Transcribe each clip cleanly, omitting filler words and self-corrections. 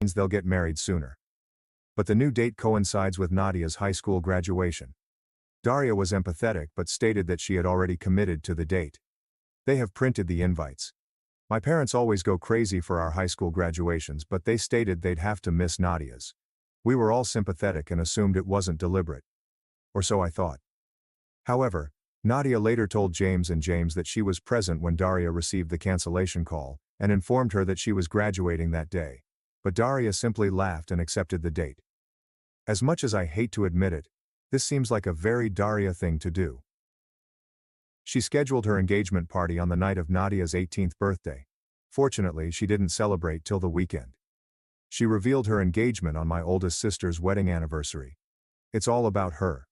means they'll get married sooner. But the new date coincides with Nadia's high school graduation. Daria was empathetic but stated that she had already committed to the date. They have printed the invites. My parents always go crazy for our high school graduations, but they stated they'd have to miss Nadia's. We were all sympathetic and assumed it wasn't deliberate. Or so I thought. However, Nadia later told James and James that she was present when Daria received the cancellation call, and informed her that she was graduating that day. But Daria simply laughed and accepted the date. As much as I hate to admit it, this seems like a very Daria thing to do. She scheduled her engagement party on the night of Nadia's 18th birthday. Fortunately, she didn't celebrate till the weekend. She revealed her engagement on my oldest sister's wedding anniversary. It's all about her.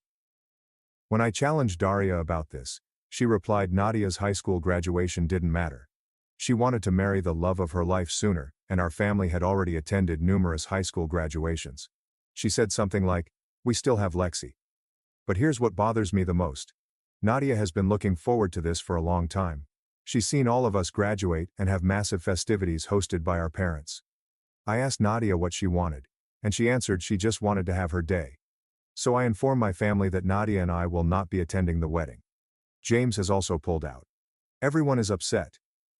When I challenged Daria about this, she replied Nadia's high school graduation didn't matter. She wanted to marry the love of her life sooner, and our family had already attended numerous high school graduations. She said something like, "We still have Lexi." But here's what bothers me the most. Nadia has been looking forward to this for a long time. She's seen all of us graduate and have massive festivities hosted by our parents. I asked Nadia what she wanted, and she answered she just wanted to have her day. So I informed my family that Nadia and I will not be attending the wedding. James has also pulled out. Everyone is upset.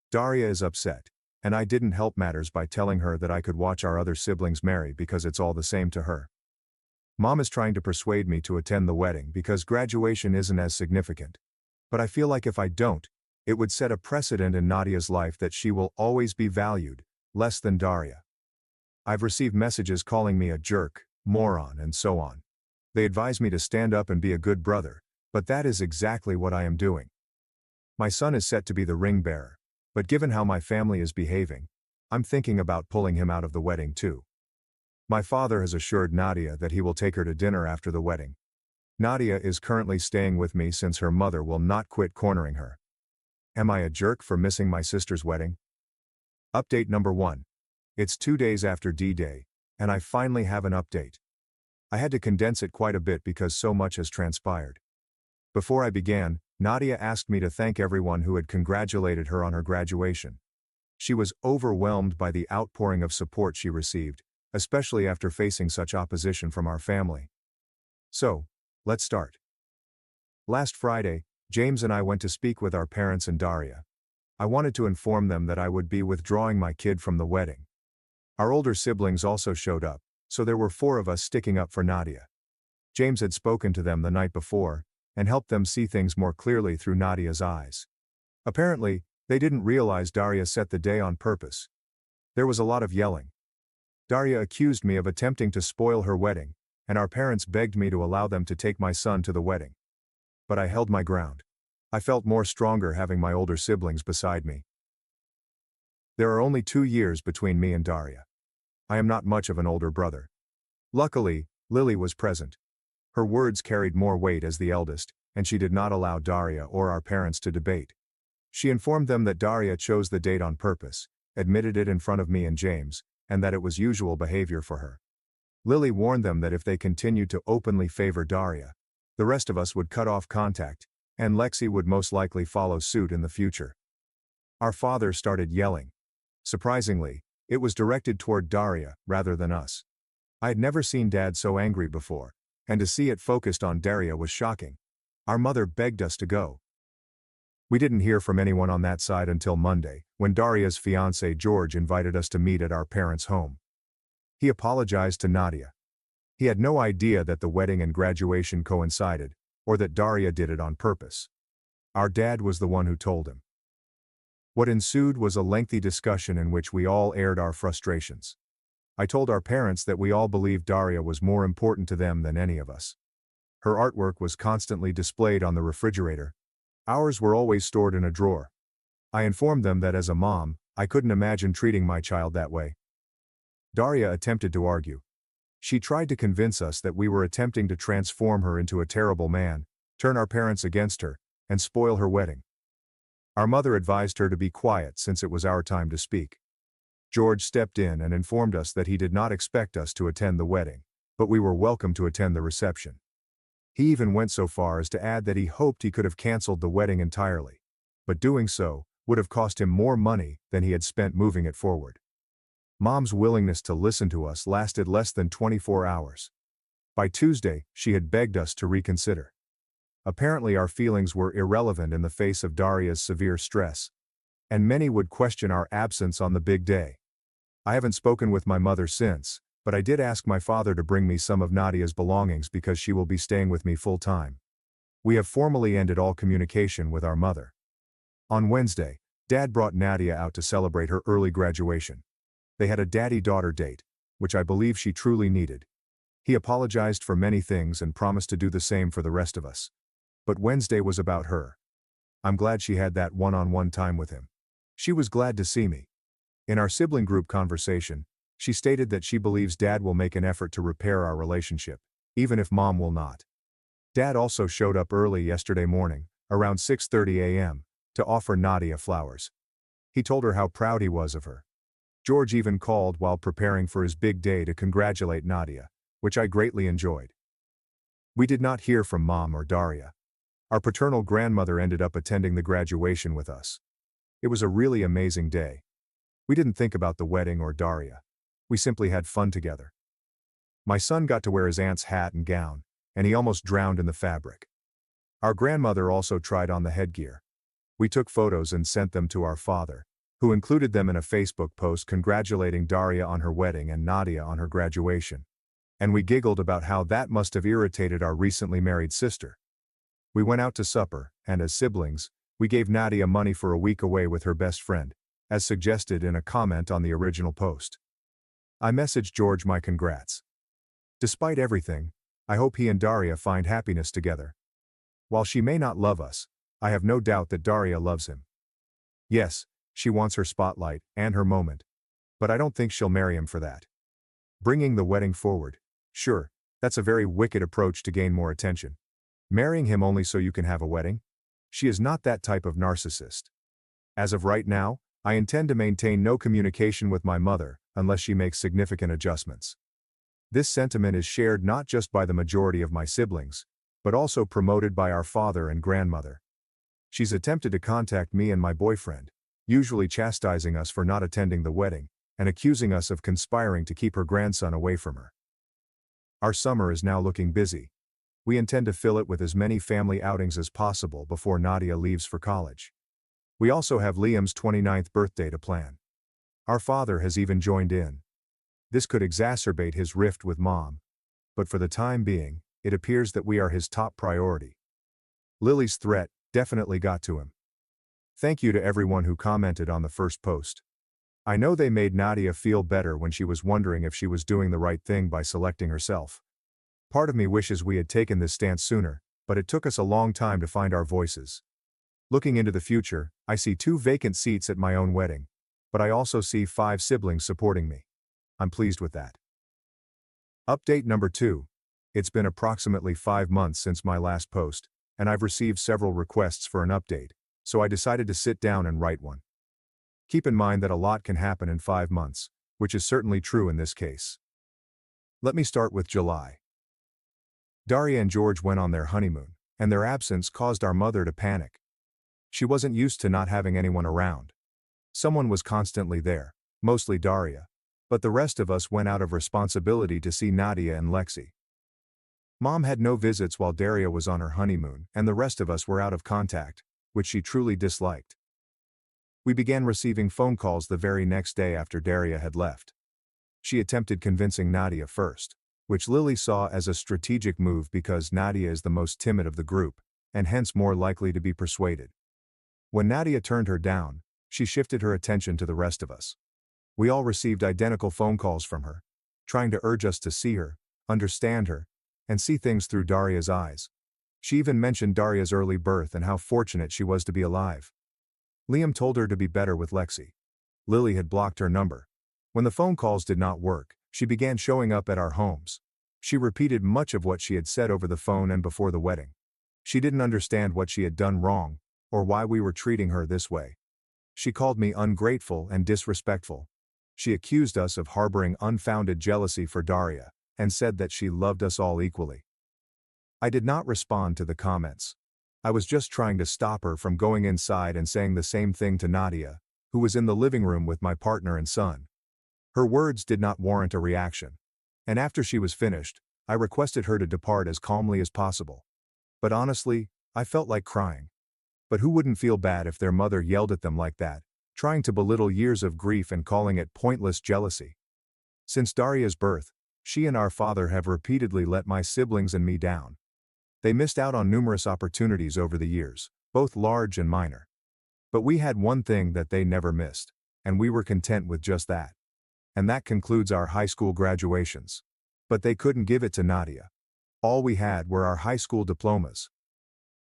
Daria is upset, and I didn't help matters by telling her that I could watch our other siblings marry because it's all the same to her. Mom is trying to persuade me to attend the wedding because graduation isn't as significant. But I feel like if I don't, it would set a precedent in Nadia's life that she will always be valued, less than Daria. I've received messages calling me a jerk, moron, and so on. They advise me to stand up and be a good brother, but that is exactly what I am doing. My son is set to be the ring bearer, but given how my family is behaving, I'm thinking about pulling him out of the wedding too. My father has assured Nadia that he will take her to dinner after the wedding. Nadia is currently staying with me since her mother will not quit cornering her. Am I a jerk for missing my sister's wedding? Update number 1. It's 2 days after D-Day, and I finally have an update. I had to condense it quite a bit because so much has transpired. Before I began, Nadia asked me to thank everyone who had congratulated her on her graduation. She was overwhelmed by the outpouring of support she received, especially after facing such opposition from our family. So, let's start. Last Friday, James and I went to speak with our parents and Daria. I wanted to inform them that I would be withdrawing my kid from the wedding. Our older siblings also showed up, so there were 4 of us sticking up for Nadia. James had spoken to them the night before, and helped them see things more clearly through Nadia's eyes. Apparently, they didn't realize Daria set the day on purpose. There was a lot of yelling. Daria accused me of attempting to spoil her wedding, and our parents begged me to allow them to take my son to the wedding. But I held my ground. I felt more stronger having my older siblings beside me. There are only 2 years between me and Daria. I am not much of an older brother. Luckily, Lily was present. Her words carried more weight as the eldest, and she did not allow Daria or our parents to debate. She informed them that Daria chose the date on purpose, admitted it in front of me and James, and that it was usual behavior for her. Lily warned them that if they continued to openly favor Daria, the rest of us would cut off contact, and Lexi would most likely follow suit in the future. Our father started yelling. Surprisingly, it was directed toward Daria rather than us. I had never seen Dad so angry before, and to see it focused on Daria was shocking. Our mother begged us to go. We didn't hear from anyone on that side until Monday, when Daria's fiancé George invited us to meet at our parents' home. He apologized to Nadia. He had no idea that the wedding and graduation coincided, or that Daria did it on purpose. Our dad was the one who told him. What ensued was a lengthy discussion in which we all aired our frustrations. I told our parents that we all believed Daria was more important to them than any of us. Her artwork was constantly displayed on the refrigerator. Ours were always stored in a drawer. I informed them that as a mom, I couldn't imagine treating my child that way. Daria attempted to argue. She tried to convince us that we were attempting to transform her into a terrible man, turn our parents against her, and spoil her wedding. Our mother advised her to be quiet since it was our time to speak. George stepped in and informed us that he did not expect us to attend the wedding, but we were welcome to attend the reception. He even went so far as to add that he hoped he could have canceled the wedding entirely, but doing so would have cost him more money than he had spent moving it forward. Mom's willingness to listen to us lasted less than 24 hours. By Tuesday, she had begged us to reconsider. Apparently our feelings were irrelevant in the face of Daria's severe stress, and many would question our absence on the big day. I haven't spoken with my mother since, but I did ask my father to bring me some of Nadia's belongings because she will be staying with me full time. We have formally ended all communication with our mother. On Wednesday, Dad brought Nadia out to celebrate her early graduation. They had a daddy-daughter date, which I believe she truly needed. He apologized for many things and promised to do the same for the rest of us. But Wednesday was about her. I'm glad she had that one-on-one time with him. She was glad to see me. In our sibling group conversation, she stated that she believes Dad will make an effort to repair our relationship, even if Mom will not. Dad also showed up early yesterday morning, around 6:30 a.m., to offer Nadia flowers. He told her how proud he was of her. George even called while preparing for his big day to congratulate Nadia, which I greatly enjoyed. We did not hear from Mom or Daria. Our paternal grandmother ended up attending the graduation with us. It was a really amazing day. We didn't think about the wedding or Daria. We simply had fun together. My son got to wear his aunt's hat and gown, and he almost drowned in the fabric. Our grandmother also tried on the headgear. We took photos and sent them to our father, who included them in a Facebook post congratulating Daria on her wedding and Nadia on her graduation. And we giggled about how that must have irritated our recently married sister. We went out to supper, and as siblings, we gave Nadia money for a week away with her best friend, as suggested in a comment on the original post. I messaged George my congrats. Despite everything, I hope he and Daria find happiness together. While she may not love us, I have no doubt that Daria loves him. Yes, she wants her spotlight and her moment, but I don't think she'll marry him for that. Bringing the wedding forward, sure, that's a very wicked approach to gain more attention. Marrying him only so you can have a wedding? She is not that type of narcissist. As of right now, I intend to maintain no communication with my mother unless she makes significant adjustments. This sentiment is shared not just by the majority of my siblings, but also promoted by our father and grandmother. She's attempted to contact me and my boyfriend, usually chastising us for not attending the wedding, and accusing us of conspiring to keep her grandson away from her. Our summer is now looking busy. We intend to fill it with as many family outings as possible before Nadia leaves for college. We also have Liam's 29th birthday to plan. Our father has even joined in. This could exacerbate his rift with Mom, but for the time being, it appears that we are his top priority. Lily's threat definitely got to him. Thank you to everyone who commented on the first post. I know they made Nadia feel better when she was wondering if she was doing the right thing by selecting herself. Part of me wishes we had taken this stance sooner, but it took us a long time to find our voices. Looking into the future, I see 2 vacant seats at my own wedding, but I also see 5 siblings supporting me. I'm pleased with that. Update number 2. It's been approximately 5 months since my last post, and I've received several requests for an update, so I decided to sit down and write one. Keep in mind that a lot can happen in 5 months, which is certainly true in this case. Let me start with July. Daria and George went on their honeymoon, and their absence caused our mother to panic. She wasn't used to not having anyone around. Someone was constantly there, mostly Daria, but the rest of us went out of responsibility to see Nadia and Lexi. Mom had no visits while Daria was on her honeymoon, and the rest of us were out of contact, which she truly disliked. We began receiving phone calls the very next day after Daria had left. She attempted convincing Nadia first, which Lily saw as a strategic move because Nadia is the most timid of the group, and hence more likely to be persuaded. When Nadia turned her down, she shifted her attention to the rest of us. We all received identical phone calls from her, trying to urge us to see her, understand her, and see things through Daria's eyes. She even mentioned Daria's early birth and how fortunate she was to be alive. Liam told her to be better with Lexi. Lily had blocked her number. When the phone calls did not work, she began showing up at our homes. She repeated much of what she had said over the phone and before the wedding. She didn't understand what she had done wrong, or why we were treating her this way. She called me ungrateful and disrespectful. She accused us of harboring unfounded jealousy for Daria, and said that she loved us all equally. I did not respond to the comments. I was just trying to stop her from going inside and saying the same thing to Nadia, who was in the living room with my partner and son. Her words did not warrant a reaction. And after she was finished, I requested her to depart as calmly as possible. But honestly, I felt like crying. But who wouldn't feel bad if their mother yelled at them like that, trying to belittle years of grief and calling it pointless jealousy? Since Daria's birth, she and our father have repeatedly let my siblings and me down. They missed out on numerous opportunities over the years, both large and minor. But we had one thing that they never missed, and we were content with just that. And that concludes our high school graduations. But they couldn't give it to Nadia. All we had were our high school diplomas.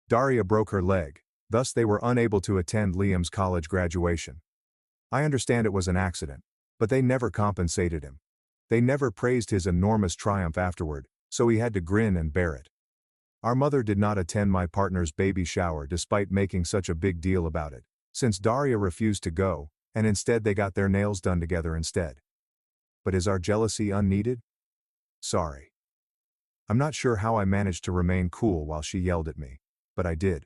Daria broke her leg, thus they were unable to attend Liam's college graduation. I understand it was an accident, but they never compensated him. They never praised his enormous triumph afterward, so he had to grin and bear it. Our mother did not attend my partner's baby shower despite making such a big deal about it, since Daria refused to go, and instead they got their nails done together instead. But is our jealousy unneeded? Sorry. I'm not sure how I managed to remain cool while she yelled at me, but I did.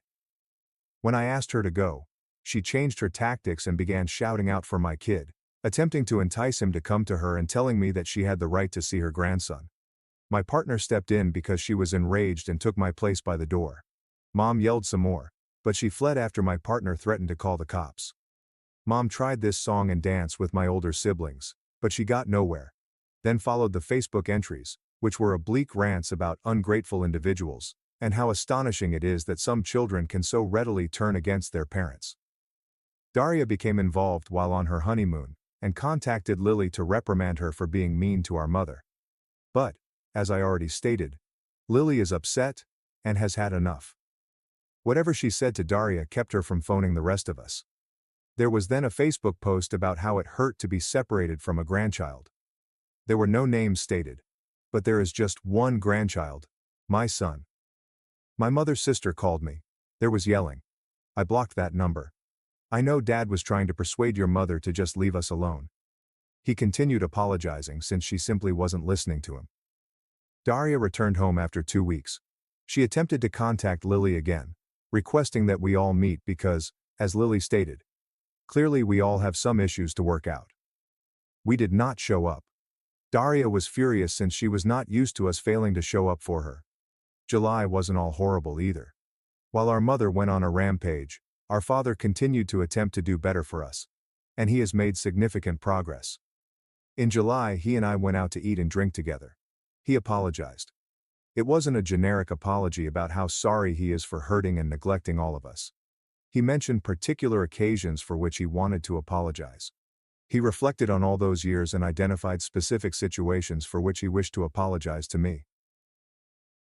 When I asked her to go, she changed her tactics and began shouting out for my kid, attempting to entice him to come to her and telling me that she had the right to see her grandson. My partner stepped in because she was enraged and took my place by the door. Mom yelled some more, but she fled after my partner threatened to call the cops. Mom tried this song and dance with my older siblings, but she got nowhere. Then followed the Facebook entries, which were oblique rants about ungrateful individuals, and how astonishing it is that some children can so readily turn against their parents. Daria became involved while on her honeymoon, and contacted Lily to reprimand her for being mean to our mother. But, as I already stated, Lily is upset, and has had enough. Whatever she said to Daria kept her from phoning the rest of us. There was then a Facebook post about how it hurt to be separated from a grandchild. There were no names stated. But there is just one grandchild, my son. My mother's sister called me. There was yelling. I blocked that number. I know Dad was trying to persuade your mother to just leave us alone. He continued apologizing since she simply wasn't listening to him. Daria returned home after 2 weeks. She attempted to contact Lily again, requesting that we all meet because, as Lily stated, clearly we all have some issues to work out. We did not show up. Daria was furious since she was not used to us failing to show up for her. July wasn't all horrible either. While our mother went on a rampage, our father continued to attempt to do better for us. And he has made significant progress. In July, he and I went out to eat and drink together. He apologized. It wasn't a generic apology about how sorry he is for hurting and neglecting all of us. He mentioned particular occasions for which he wanted to apologize. He reflected on all those years and identified specific situations for which he wished to apologize to me.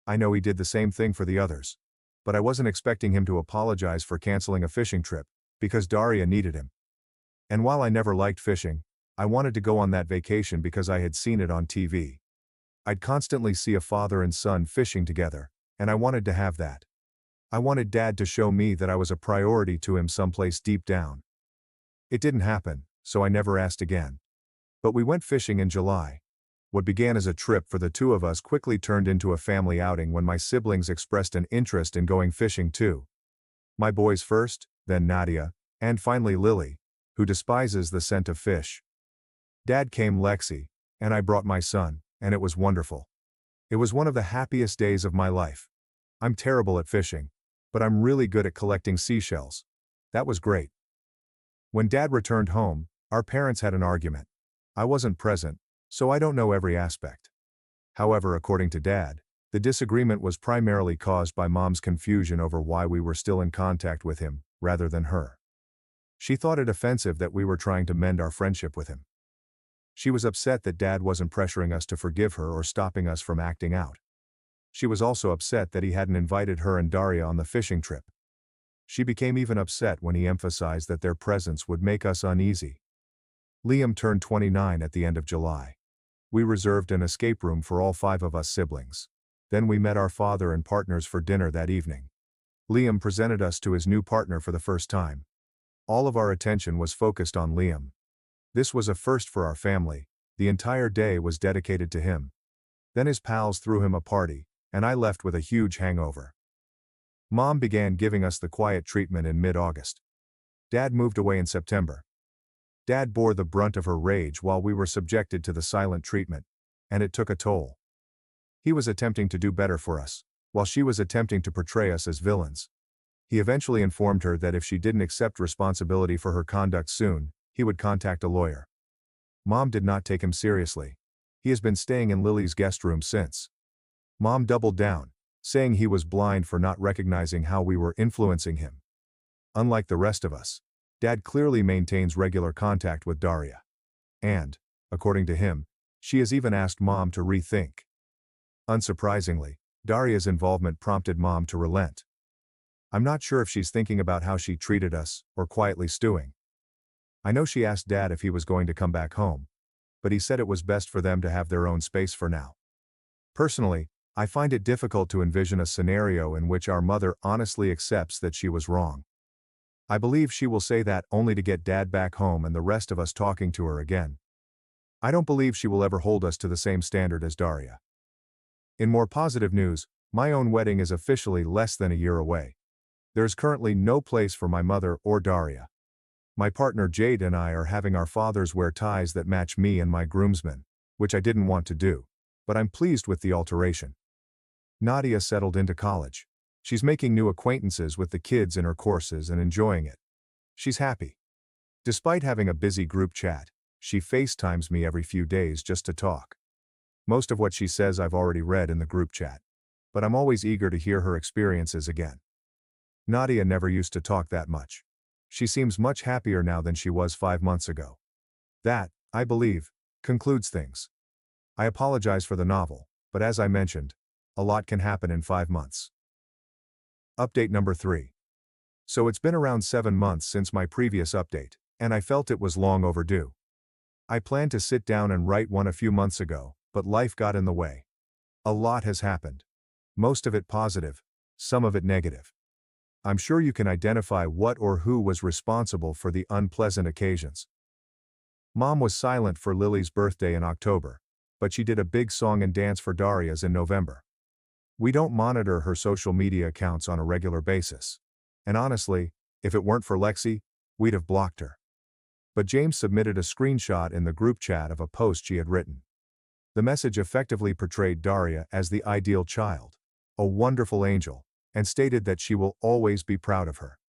I know he did the same thing for the others. But I wasn't expecting him to apologize for canceling a fishing trip, because Daria needed him. And while I never liked fishing, I wanted to go on that vacation because I had seen it on TV. I'd constantly see a father and son fishing together, and I wanted to have that. I wanted Dad to show me that I was a priority to him someplace deep down. It didn't happen, so I never asked again. But we went fishing in July. What began as a trip for the two of us quickly turned into a family outing when my siblings expressed an interest in going fishing too. My boys first, then Nadia, and finally Lily, who despises the scent of fish. Dad came Lexi, and I brought my son, and it was wonderful. It was one of the happiest days of my life. I'm terrible at fishing, but I'm really good at collecting seashells. That was great. When Dad returned home, our parents had an argument. I wasn't present, so I don't know every aspect. However, according to Dad, the disagreement was primarily caused by Mom's confusion over why we were still in contact with him, rather than her. She thought it offensive that we were trying to mend our friendship with him. She was upset that Dad wasn't pressuring us to forgive her or stopping us from acting out. She was also upset that he hadn't invited her and Daria on the fishing trip. She became even upset when he emphasized that their presence would make us uneasy. Liam turned 29 at the end of July. We reserved an escape room for all 5 of us siblings. Then we met our father and partners for dinner that evening. Liam presented us to his new partner for the first time. All of our attention was focused on Liam. This was a first for our family. The entire day was dedicated to him. Then his pals threw him a party, and I left with a huge hangover. Mom began giving us the quiet treatment in mid-August. Dad moved away in September. Dad bore the brunt of her rage while we were subjected to the silent treatment, and it took a toll. He was attempting to do better for us, while she was attempting to portray us as villains. He eventually informed her that if she didn't accept responsibility for her conduct soon, he would contact a lawyer. Mom did not take him seriously. He has been staying in Lily's guest room since. Mom doubled down, saying he was blind for not recognizing how we were influencing him. Unlike the rest of us, Dad clearly maintains regular contact with Daria. And, according to him, she has even asked Mom to rethink. Unsurprisingly, Daria's involvement prompted Mom to relent. I'm not sure if she's thinking about how she treated us, or quietly stewing. I know she asked Dad if he was going to come back home, but he said it was best for them to have their own space for now. Personally, I find it difficult to envision a scenario in which our mother honestly accepts that she was wrong. I believe she will say that only to get Dad back home and the rest of us talking to her again. I don't believe she will ever hold us to the same standard as Daria. In more positive news, my own wedding is officially less than a year away. There is currently no place for my mother or Daria. My partner Jade and I are having our fathers wear ties that match me and my groomsmen, which I didn't want to do, but I'm pleased with the alteration. Nadia settled into college. She's making new acquaintances with the kids in her courses and enjoying it. She's happy. Despite having a busy group chat, she FaceTimes me every few days just to talk. Most of what she says I've already read in the group chat, but I'm always eager to hear her experiences again. Nadia never used to talk that much. She seems much happier now than she was 5 months ago. That, I believe, concludes things. I apologize for the novel, but as I mentioned, a lot can happen in 5 months. Update number 3. So it's been around 7 months since my previous update, and I felt it was long overdue. I planned to sit down and write one a few months ago, but life got in the way. A lot has happened. Most of it positive, some of it negative. I'm sure you can identify what or who was responsible for the unpleasant occasions. Mom was silent for Lily's birthday in October, but she did a big song and dance for Daria's in November. We don't monitor her social media accounts on a regular basis. And honestly, if it weren't for Lexi, we'd have blocked her. But James submitted a screenshot in the group chat of a post she had written. The message effectively portrayed Daria as the ideal child, a wonderful angel, and stated that she will always be proud of her.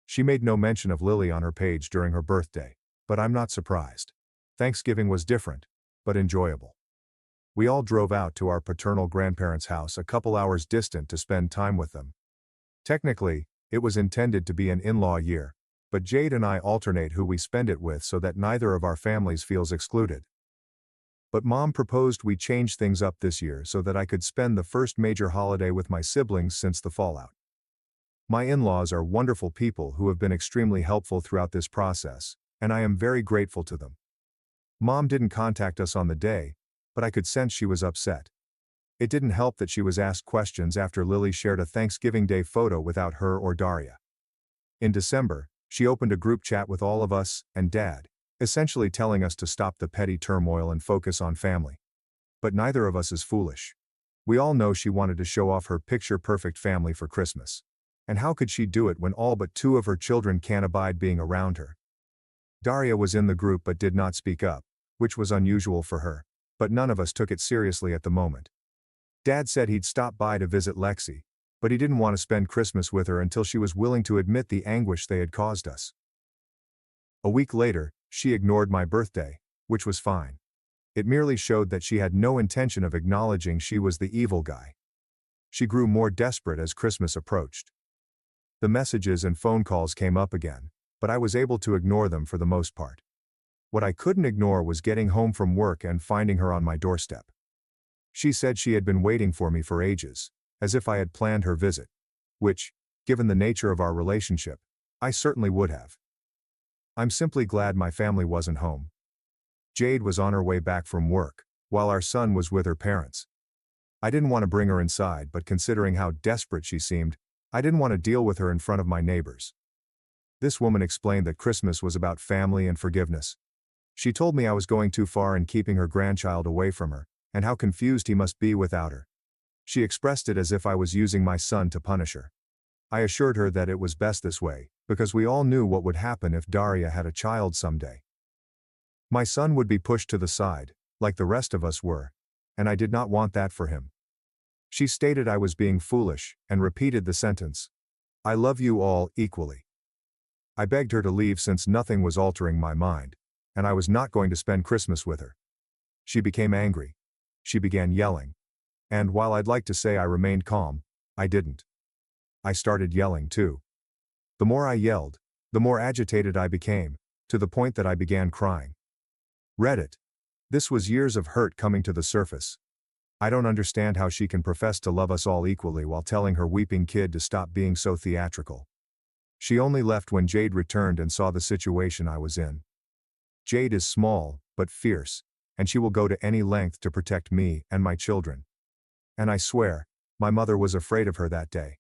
She made no mention of Lily on her page during her birthday, but I'm not surprised. Thanksgiving was different, but enjoyable. We all drove out to our paternal grandparents' house a couple hours distant to spend time with them. Technically, it was intended to be an in-law year, but Jade and I alternate who we spend it with so that neither of our families feels excluded. But Mom proposed we change things up this year so that I could spend the first major holiday with my siblings since the fallout. My in-laws are wonderful people who have been extremely helpful throughout this process, and I am very grateful to them. Mom didn't contact us on the day, but I could sense she was upset. It didn't help that she was asked questions after Lily shared a Thanksgiving Day photo without her or Daria. In December, she opened a group chat with all of us and Dad, essentially telling us to stop the petty turmoil and focus on family. But neither of us is foolish. We all know she wanted to show off her picture-perfect family for Christmas. And how could she do it when all but 2 of her children can't abide being around her? Daria was in the group but did not speak up, which was unusual for her, but none of us took it seriously at the moment. Dad said he'd stop by to visit Lexi, but he didn't want to spend Christmas with her until she was willing to admit the anguish they had caused us. A week later, she ignored my birthday, which was fine. It merely showed that she had no intention of acknowledging she was the evil guy. She grew more desperate as Christmas approached. The messages and phone calls came up again, but I was able to ignore them for the most part. What I couldn't ignore was getting home from work and finding her on my doorstep. She said she had been waiting for me for ages, as if I had planned her visit, which, given the nature of our relationship, I certainly would have. I'm simply glad my family wasn't home. Jade was on her way back from work, while our son was with her parents. I didn't want to bring her inside, but considering how desperate she seemed, I didn't want to deal with her in front of my neighbors. This woman explained that Christmas was about family and forgiveness. She told me I was going too far in keeping her grandchild away from her, and how confused he must be without her. She expressed it as if I was using my son to punish her. I assured her that it was best this way, because we all knew what would happen if Daria had a child someday. My son would be pushed to the side, like the rest of us were, and I did not want that for him. She stated I was being foolish, and repeated the sentence, "I love you all equally." I begged her to leave since nothing was altering my mind, and I was not going to spend Christmas with her. She became angry. She began yelling. And while I'd like to say I remained calm, I didn't. I started yelling too. The more I yelled, the more agitated I became, to the point that I began crying. Reddit. This was years of hurt coming to the surface. I don't understand how she can profess to love us all equally while telling her weeping kid to stop being so theatrical. She only left when Jade returned and saw the situation I was in. Jade is small, but fierce, and she will go to any length to protect me and my children. And I swear, my mother was afraid of her that day.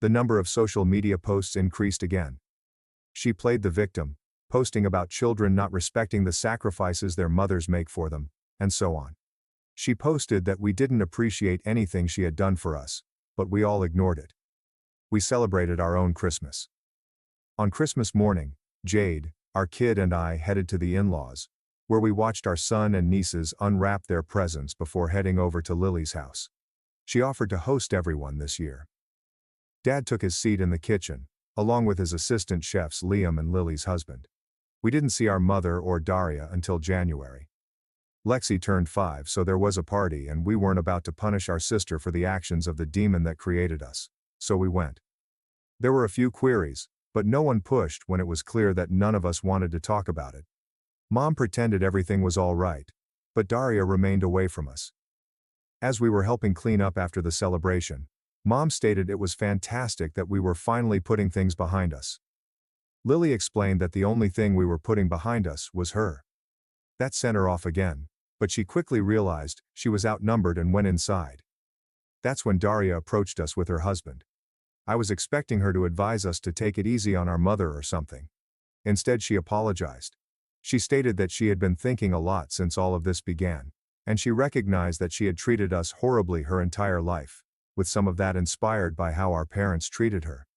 The number of social media posts increased again. She played the victim, posting about children not respecting the sacrifices their mothers make for them, and so on. She posted that we didn't appreciate anything she had done for us, but we all ignored it. We celebrated our own Christmas. On Christmas morning, Jade, our kid, and I headed to the in-laws, where we watched our son and nieces unwrap their presents before heading over to Lily's house. She offered to host everyone this year. Dad took his seat in the kitchen, along with his assistant chefs Liam and Lily's husband. We didn't see our mother or Daria until January. Lexi turned 5, so there was a party, and we weren't about to punish our sister for the actions of the demon that created us, so we went. There were a few queries, but no one pushed when it was clear that none of us wanted to talk about it. Mom pretended everything was all right, but Daria remained away from us. As we were helping clean up after the celebration, Mom stated it was fantastic that we were finally putting things behind us. Lily explained that the only thing we were putting behind us was her. That sent her off again, but she quickly realized she was outnumbered and went inside. That's when Daria approached us with her husband. I was expecting her to advise us to take it easy on our mother or something. Instead, she apologized. She stated that she had been thinking a lot since all of this began, and she recognized that she had treated us horribly her entire life, with some of that inspired by how our parents treated her.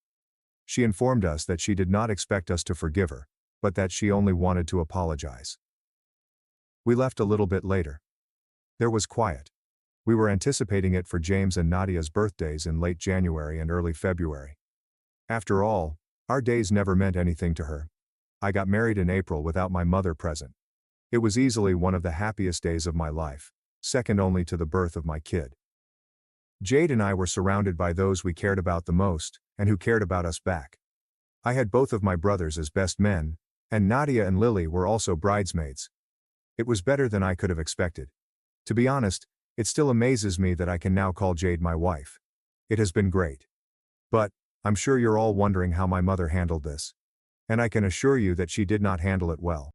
She informed us that she did not expect us to forgive her, but that she only wanted to apologize. We left a little bit later. There was quiet. We were anticipating it for James and Nadia's birthdays in late January and early February. After all, our days never meant anything to her. I got married in April without my mother present. It was easily one of the happiest days of my life, second only to the birth of my kid. Jade and I were surrounded by those we cared about the most, and who cared about us back. I had both of my brothers as best men, and Nadia and Lily were also bridesmaids. It was better than I could have expected. To be honest, it still amazes me that I can now call Jade my wife. It has been great. But, I'm sure you're all wondering how my mother handled this. And I can assure you that she did not handle it well.